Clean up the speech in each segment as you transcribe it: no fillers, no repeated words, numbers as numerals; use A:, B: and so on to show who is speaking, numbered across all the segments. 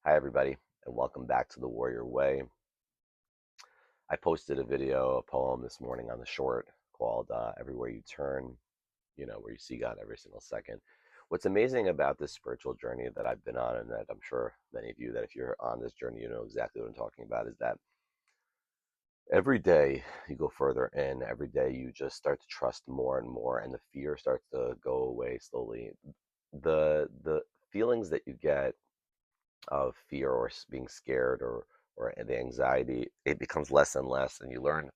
A: Hi, everybody, and welcome back to The Warrior Way. I posted a video, a poem this morning on the short called Everywhere You Turn, where you see God every single second. What's amazing about this spiritual journey that I've been on, and that I'm sure many of you, that if you're on this journey, you know exactly what I'm talking about, is that every day you go further in, every day you just start to trust more and more, and the fear starts to go away slowly. The feelings that you get of fear or being scared or the anxiety, it becomes less and less, and you learn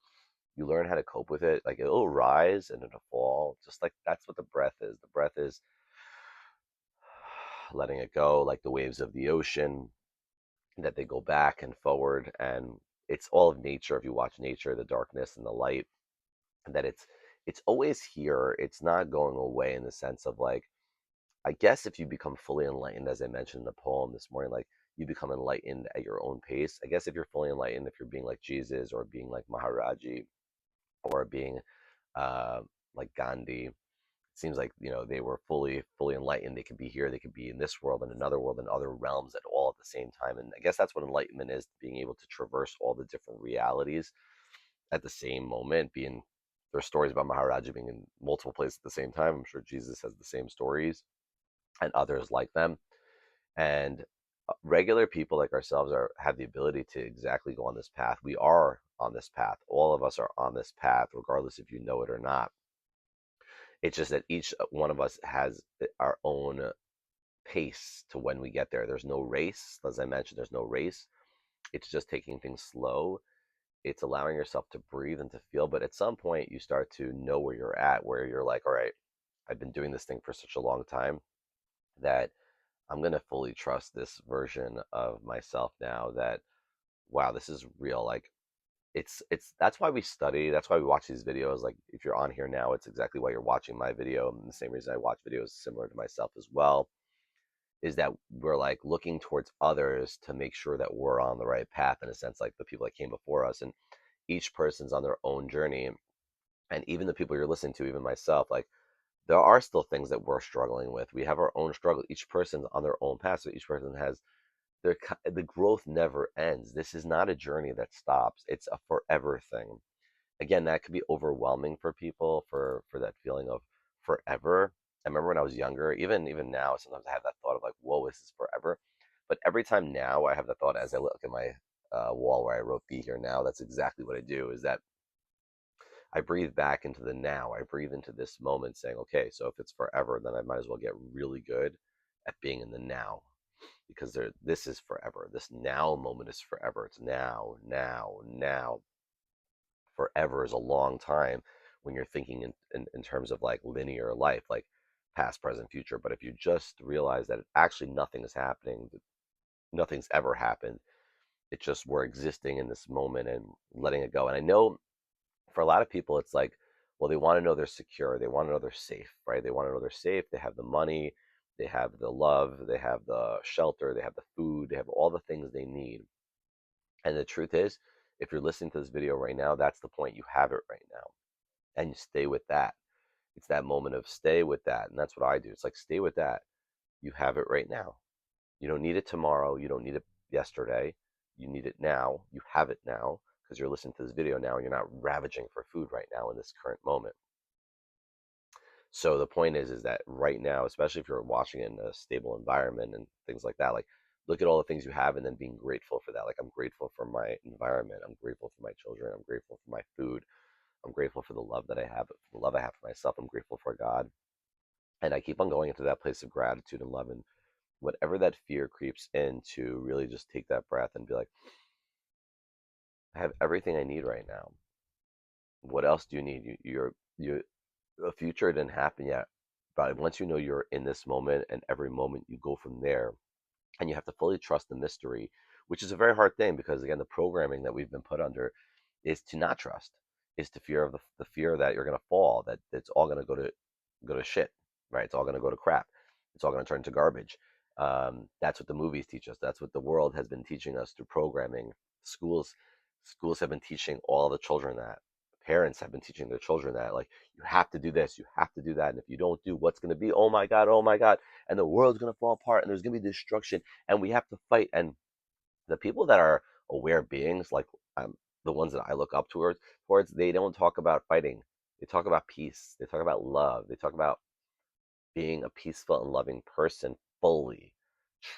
A: how to cope with it. Like it'll rise and it'll fall, just like that's what the breath is. The breath is letting it go, like the waves of the ocean, that they go back and forward. And it's all of nature. If you watch nature, the darkness and the light, that it's always here. It's not going away, in the sense of, like, I guess if you become fully enlightened, as I mentioned in the poem this morning, like, you become enlightened at your own pace. I guess if you're fully enlightened, if you're being like Jesus or being like Maharaji or being uh, like Gandhi, it seems like they were fully enlightened. They could be here, they could be in this world and another world and other realms at all at the same time. And I guess that's what enlightenment is: being able to traverse all the different realities at the same moment. Being There's stories about Maharaji being in multiple places at the same time. I'm sure Jesus has the same stories and others like them. And regular people like ourselves have the ability to exactly go on this path. We are on this path. All of us are on this path, regardless if you know it or not. It's just that each one of us has our own pace to when we get there. There's no race. As I mentioned, there's no race. It's just taking things slow. It's allowing yourself to breathe and to feel. But at some point, you start to know where you're at, where you're like, all right, I've been doing this thing for such a long time that I'm going to fully trust this version of myself now, that, wow, this is real. Like, it's that's why we study. That's why we watch these videos. Like, if you're on here now, it's exactly why you're watching my video. And the same reason I watch videos similar to myself as well, is that we're like looking towards others to make sure that we're on the right path, in a sense, like the people that came before us. And each person's on their own journey. And even the people you're listening to, even myself, like, there are still things that we're struggling with. We have our own struggle. Each person's on their own path. So each person has the growth never ends. This is not a journey that stops. It's a forever thing. Again, that could be overwhelming for people, for that feeling of forever. I remember when I was younger, even now, sometimes I have that thought of, like, whoa, this is forever. But every time now I have the thought, as I look at my wall where I wrote "Be Here Now," that's exactly what I do. Is that I breathe back into the now. I breathe into this moment, saying, okay, so if it's forever, then I might as well get really good at being in the now, because this is forever. This now moment is forever. It's now, now, now. Forever is a long time when you're thinking in terms of, like, linear life, like past, present, future. But if you just realize that actually nothing is happening, nothing's ever happened, it's just we're existing in this moment and letting it go. And I know for a lot of people, it's like, well, they want to know they're secure. They want to know they're safe, right? They want to know they're safe. They have the money, they have the love, they have the shelter, they have the food, they have all the things they need. And the truth is, if you're listening to this video right now, that's the point. You have it right now. And you stay with that. It's that moment of stay with that. And that's what I do. It's like, stay with that. You have it right now. You don't need it tomorrow. You don't need it yesterday. You need it now. You have it now, because you're listening to this video now and you're not ravaging for food right now in this current moment. So the point is that right now, especially if you're watching in a stable environment and things like that, like, look at all the things you have and then being grateful for that. Like, I'm grateful for my environment. I'm grateful for my children. I'm grateful for my food. I'm grateful for the love that I have, for the love I have for myself. I'm grateful for God. And I keep on going into that place of gratitude and love. And whatever that fear creeps in, to really just take that breath and be like, I have everything I need right now. What else do you need? The future didn't happen yet. But once you know you're in this moment, and every moment you go from there, and you have to fully trust the mystery, which is a very hard thing, because, again, the programming that we've been put under is to not trust, is to fear of the fear that you're going to fall, that it's all going to go to shit, right? It's all going to go to crap. It's all going to turn to garbage. That's what the movies teach us. That's what the world has been teaching us through programming. Schools schools have been teaching all the children that. parents have been teaching their children that, like, you have to do this, you have to do that, and if you don't do, what's going to be? Oh my God, and the world's going to fall apart, and there's going to be destruction, and we have to fight. And the people that are aware beings, like, the ones that I look up towards, they don't talk about fighting. They talk about peace. They talk about love. They talk about being a peaceful and loving person fully,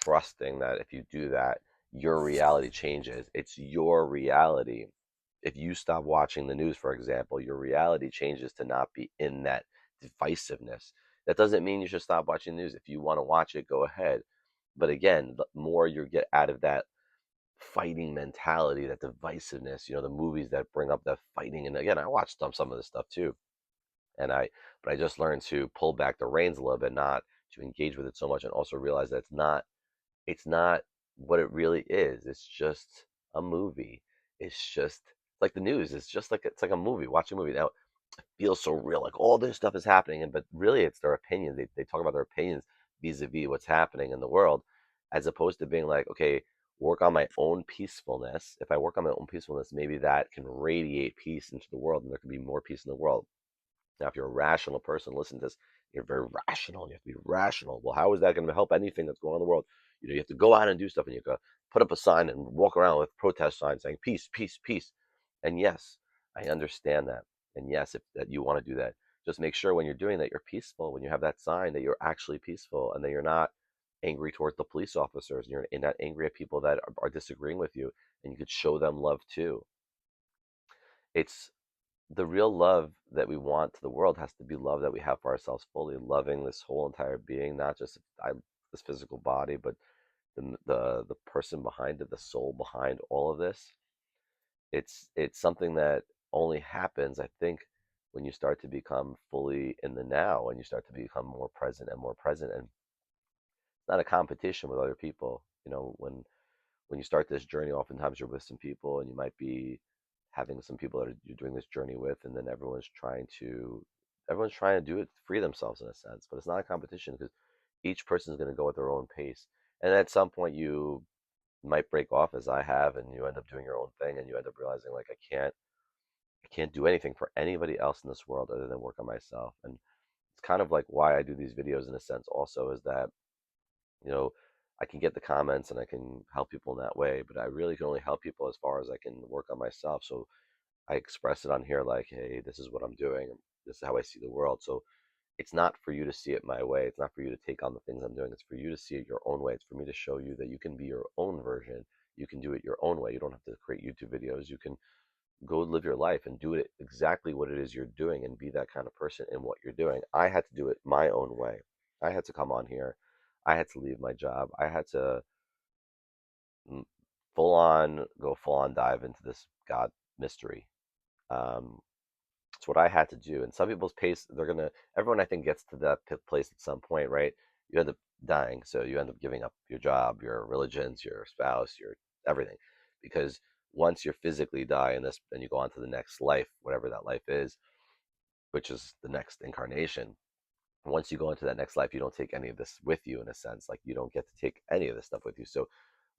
A: trusting that if you do that, your reality changes. It's your reality. If you stop watching the news, for example, your reality changes to not be in that divisiveness. That doesn't mean you should stop watching the news. If you want to watch it, go ahead. But again, the more you get out of that fighting mentality, that divisiveness, the movies that bring up that fighting. And again, I watched some of this stuff too. And but I just learned to pull back the reins a little bit, not to engage with it so much, and also realize that it's not what it really is. It's just a movie. It's just like the news. It's like a movie. Watch a movie now. It feels so real, like all this stuff is happening, but really it's their opinions. They talk about their opinions vis-a-vis what's happening in the world, as opposed to being like, okay, work on my own peacefulness. If I work on my own peacefulness, maybe that can radiate peace into the world, and there can be more peace in the world. Now, if you're a rational person, listen to this. You're very rational, and you have to be rational. Well, how is that going to help anything that's going on in the world? You have to go out and do stuff, and you have to put up a sign and walk around with protest signs saying peace, peace, peace. And yes, I understand that. And yes, if that you want to do that, just make sure when you're doing that, you're peaceful. When you have that sign, that you're actually peaceful, and that you're not angry towards the police officers, and you're not angry at people that are disagreeing with you, and you could show them love too. It's the real love that we want to the world has to be love that we have for ourselves fully, loving this whole entire being, not just this physical body, but the person behind it, the soul behind all of this. It's something that only happens, I think, when you start to become fully in the now, and you start to become more present and more present. And it's not a competition with other people. When you start this journey, oftentimes you're with some people, and you might be having some people that you're doing this journey with, and then everyone's trying to do it, free themselves in a sense. But it's not a competition, because each person is going to go at their own pace. And at some point, you might break off, as I have, and you end up doing your own thing, and you end up realizing, like, I can't do anything for anybody else in this world other than work on myself. And it's kind of like why I do these videos in a sense also, is that you know, I can get the comments and I can help people in that way, but I really can only help people as far as I can work on myself. So I express it on here like, hey, this is what I'm doing. This is how I see the world. So it's not for you to see it my way. It's not for you to take on the things I'm doing. It's for you to see it your own way. It's for me to show you that you can be your own version. You can do it your own way. You don't have to create YouTube videos. You can go live your life and do it exactly what it is you're doing, and be that kind of person in what you're doing. I had to do it my own way. I had to come on here. I had to leave my job. I had to mm, full on dive into this God mystery. Um, it's what I had to do. And some people's pace, everyone I think gets to that place at some point, right? You end up dying. So you end up giving up your job, your religions, your spouse, your everything. Because once you physically die in this, then you go on to the next life, whatever that life is, which is the next incarnation. Once you go into that next life, you don't take any of this with you, in a sense. Like, you don't get to take any of this stuff with you. So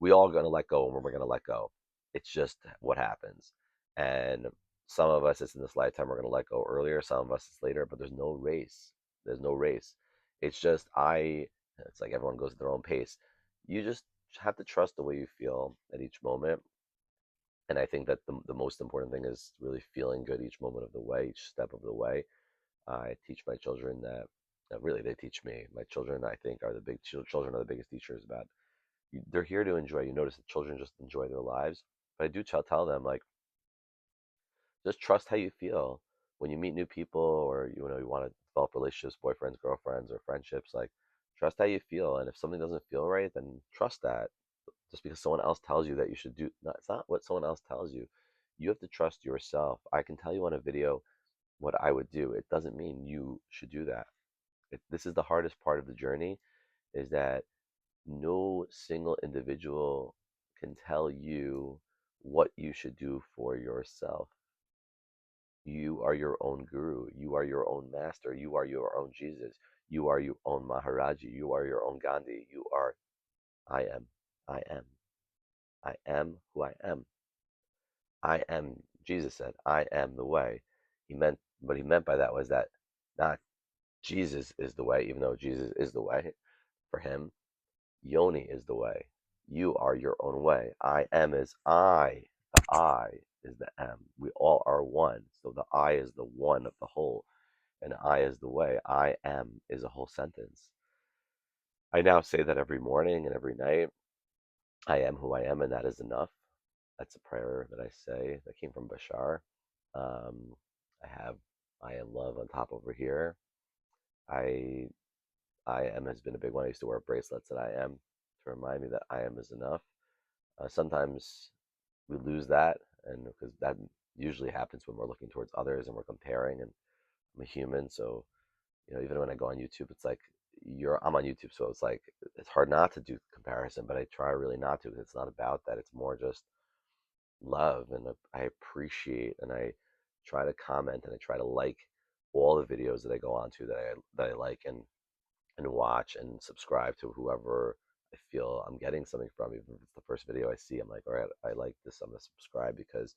A: we all going to let go, and when we're going to let go. It's just what happens. And some of us, it's in this lifetime, we're going to let go earlier. Some of us, it's later, but there's no race. There's no race. It's just, it's like everyone goes at their own pace. You just have to trust the way you feel at each moment. And I think that the most important thing is really feeling good each moment of the way, each step of the way. I teach my children that, really, they teach me. My children, I think, children are the biggest teachers about. They're here to enjoy. You notice that children just enjoy their lives, but I do tell them, like, just trust how you feel when you meet new people, or you want to develop relationships, boyfriends, girlfriends, or friendships. Like, trust how you feel, and if something doesn't feel right, then trust that. Just because someone else tells you that you should do, no, it's not what someone else tells you. You have to trust yourself. I can tell you on a video what I would do. It doesn't mean you should do that. This is the hardest part of the journey, is that no single individual can tell you what you should do for yourself. You are your own guru. You are your own master. You are your own Jesus. You are your own Maharaji. You are your own Gandhi. You are, I am, I am, I am who I am. I am, Jesus said, I am the way. What he meant by that was that not Jesus is the way, even though Jesus is the way for him. Yoni is the way. You are your own way. I am is I. The I is the M. We all are one. So the I is the one of the whole, and I is the way. I am is a whole sentence. I now say that every morning and every night. I am who I am, and that is enough. That's a prayer that I say that came from Bashar. Um, I have I am love on top over here. I I am has been a big one. I used to wear bracelets that I am to remind me that I am is enough. Sometimes we lose that, and because that usually happens when we're looking towards others and we're comparing. And I'm a human, so even when I go on YouTube, it's like I'm on YouTube, so it's like it's hard not to do comparison, but I try really not to because it's not about that. It's more just love, and I appreciate, and I try to comment, and I try to like all the videos that I go on to that I like and watch and subscribe to whoever I feel I'm getting something from. Even if it's the first video I see, I'm like, all right, I like this. I'm gonna subscribe because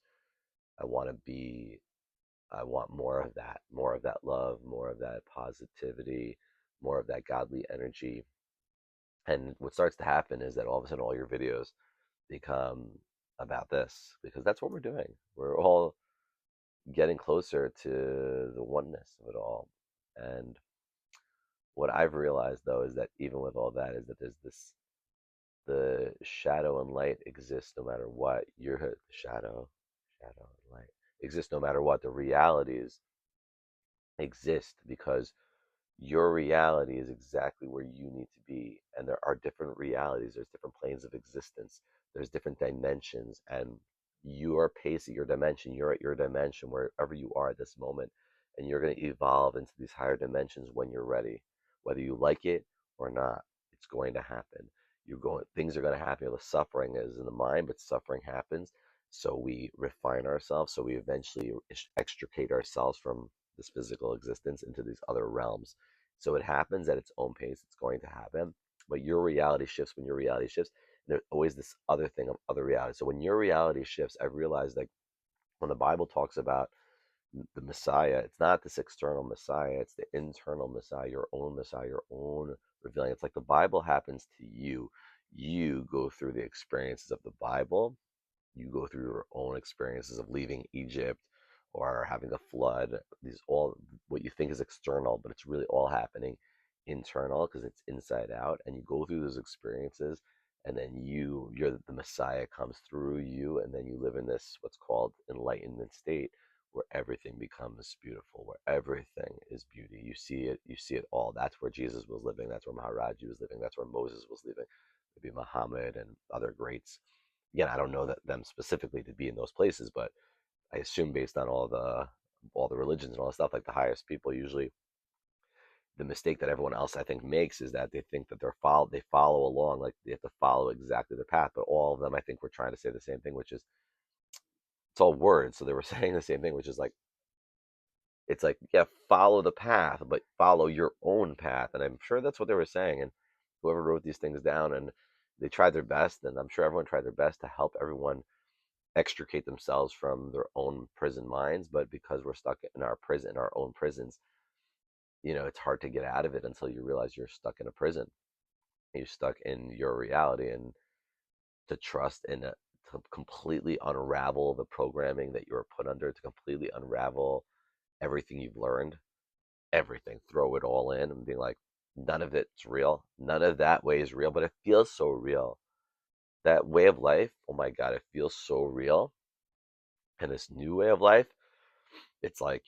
A: I want to be. I want more of that love, more of that positivity, more of that godly energy. And what starts to happen is that all of a sudden all your videos become about this because that's what we're doing. We're all getting closer to the oneness of it all. And what I've realized though is that even with all that is that there's this the shadow and light exists no matter what. You're the shadow and light exist no matter what. The realities exist because your reality is exactly where you need to be. And there are different realities, there's different planes of existence, there's different dimensions, and you are pacing your dimension. You're at your dimension wherever you are at this moment, and you're going to evolve into these higher dimensions when you're ready, whether you like it or not. It's going to happen. Things are going to happen. The suffering is in the mind, but suffering happens. So we refine ourselves. So we eventually extricate ourselves from this physical existence into these other realms. So it happens at its own pace. It's going to happen. But your reality shifts when your reality shifts. And there's always this other thing of other reality. So when your reality shifts, I've realized like when the Bible talks about the Messiah, it's not this external Messiah, it's the internal Messiah, your own revealing. It's like the Bible happens to you. You go through the experiences of the Bible, you go through your own experiences of leaving Egypt or having the flood. These all what you think is external, but it's really all happening internal because it's inside out. And you go through those experiences, and then you're the Messiah comes through you, and then you live in this what's called enlightenment state where everything becomes beautiful, where everything is beauty. You see it all. That's where Jesus was living. That's where Maharaji was living. That's where Moses was living. Maybe Muhammad and other greats. Again, I don't know them specifically to be in those places, but I assume based on all the religions and all the stuff, like the highest people usually the mistake that everyone else I think makes is that they think that they follow along, like they have to follow exactly the path. But all of them I think were trying to say the same thing, which is it's all words. So they were saying the same thing, which is like it's like, yeah, follow the path, but follow your own path. And I'm sure that's what they were saying. And whoever wrote these things down and they tried their best, and I'm sure everyone tried their best to help everyone extricate themselves from their own prison minds. But because we're stuck in our own prisons, it's hard to get out of it until you realize you're stuck in a prison. You're stuck in your reality, and to trust in it, to completely unravel the programming that you were put under, to completely unravel everything you've learned, everything, throw it all in and being like, none of it's real. None of that way is real, but it feels so real. That way of life, oh my God, it feels so real. And this new way of life, it's like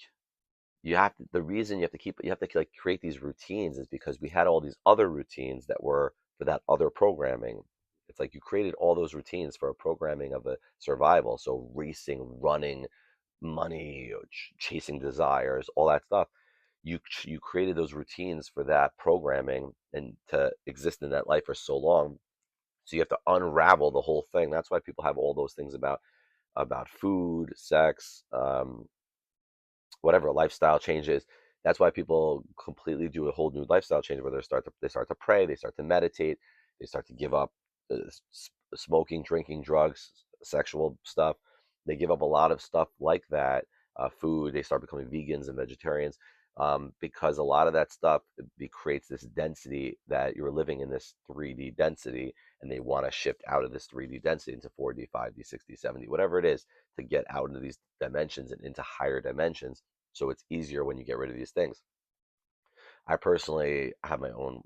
A: the reason you have to like create these routines is because we had all these other routines that were for that other programming. It's like you created all those routines for a programming of a survival. So racing, running, money, chasing desires, all that stuff. You created those routines for that programming and to exist in that life for so long. So you have to unravel the whole thing. That's why people have all those things about food, sex, whatever lifestyle changes. That's why people completely do a whole new lifestyle change where they start to pray, they start to meditate, they start to give up smoking, drinking, drugs, sexual stuff. They give up a lot of stuff like that, food. They start becoming vegans and vegetarians, because a lot of that stuff creates this density that you're living in this 3D density, and they want to shift out of this 3D density into 4D, 5D, 6D, 7D, whatever it is, to get out into these dimensions and into higher dimensions. So it's easier when you get rid of these things. I personally have my own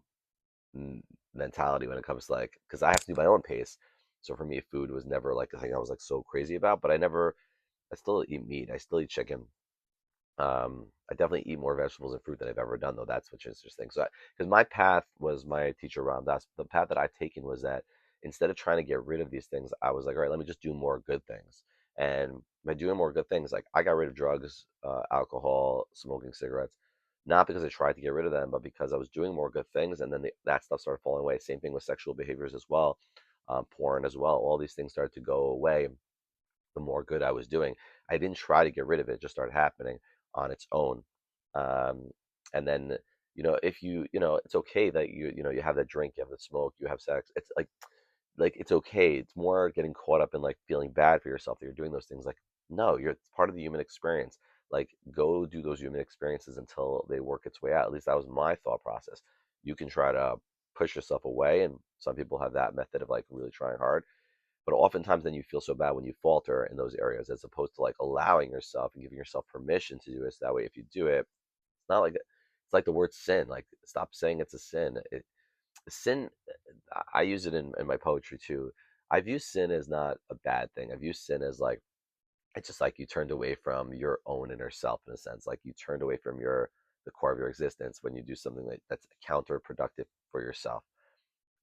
A: mm, mentality when it comes to like, because I have to do my own pace. So for me, food was never like a thing I was like so crazy about. But I still eat meat. I still eat chicken. I definitely eat more vegetables and fruit than I've ever done, though. That's what's interesting. So, because my path was my teacher Ram Dass, the path that I've taken was that instead of trying to get rid of these things, I was like, all right, let me just do more good things. And by doing more good things, like I got rid of drugs, alcohol, smoking cigarettes, not because I tried to get rid of them, but because I was doing more good things, and then that stuff started falling away. Same thing with sexual behaviors as well, porn as well. All these things started to go away the more good I was doing. I didn't try to get rid of it; it just started happening on its own. Um, and then, if it's okay that you have that drink, you have the smoke, you have sex. It's like it's okay. It's more getting caught up in like feeling bad for yourself that you're doing those things. Like, no, it's part of the human experience. Like, go do those human experiences until they work its way out. At least that was my thought process. You can try to push yourself away, and some people have that method of like really trying hard, but oftentimes then you feel so bad when you falter in those areas, as opposed to like allowing yourself and giving yourself permission to do it. So that way, if you do it, it's not like it's like the word sin. Like, stop saying it's a sin. Sin, I use it in my poetry too. I view sin as not a bad thing. I view sin as like, it's just like you turned away from your own inner self, in a sense. Like, you turned away from the core of your existence when you do something that's counterproductive for yourself.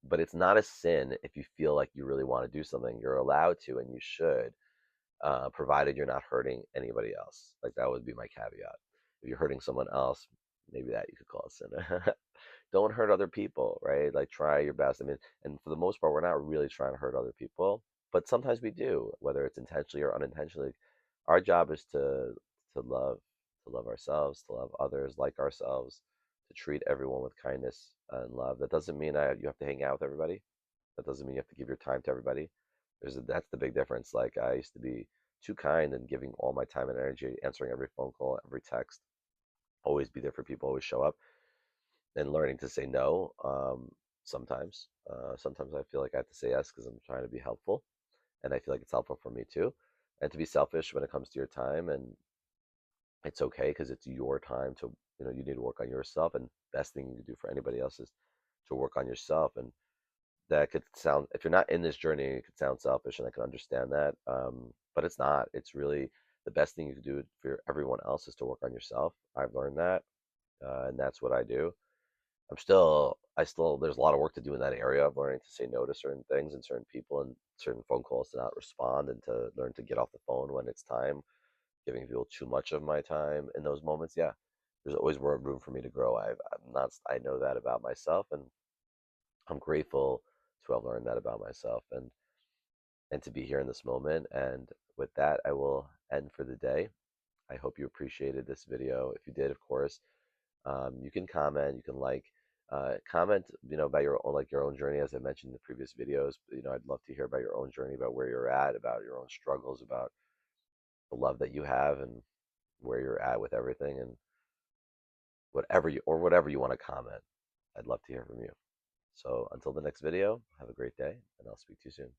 A: But it's not a sin if you feel like you really want to do something. You're allowed to, and you should, provided you're not hurting anybody else. Like, that would be my caveat. If you're hurting someone else, maybe that you could call it sin. Don't hurt other people, right? Like, try your best. I mean, and for the most part, we're not really trying to hurt other people, but sometimes we do, whether it's intentionally or unintentionally. Our job is to love, to love ourselves, to love others like ourselves, to treat everyone with kindness and love. That doesn't mean you have to hang out with everybody. That doesn't mean you have to give your time to everybody. That's the big difference. Like, I used to be too kind and giving all my time and energy, answering every phone call, every text, always be there for people, always show up, and learning to say no. Sometimes, sometimes I feel like I have to say yes because I'm trying to be helpful, and I feel like it's helpful for me too. And to be selfish when it comes to your time, and it's okay because it's your time to, you need to work on yourself, and best thing you can do for anybody else is to work on yourself. And that could sound, if you're not in this journey, it could sound selfish, and I can understand that. But it's not. It's really the best thing you can do for everyone else is to work on yourself. I've learned that, and that's what I do. There's a lot of work to do in that area of learning to say no to certain things and certain people and certain phone calls, to not respond, and to learn to get off the phone when it's time. Giving people too much of my time in those moments, yeah, there's always more room for me to grow. I know that about myself, and I'm grateful to have learned that about myself, and to be here in this moment. And with that, I will end for the day. I hope you appreciated this video. If you did, of course, you can comment, you can comment, about your own journey, as I mentioned in the previous videos. I'd love to hear about your own journey, about where you're at, about your own struggles, about the love that you have, and where you're at with everything, and whatever you want to comment. I'd love to hear from you. So until the next video, have a great day, and I'll speak to you soon.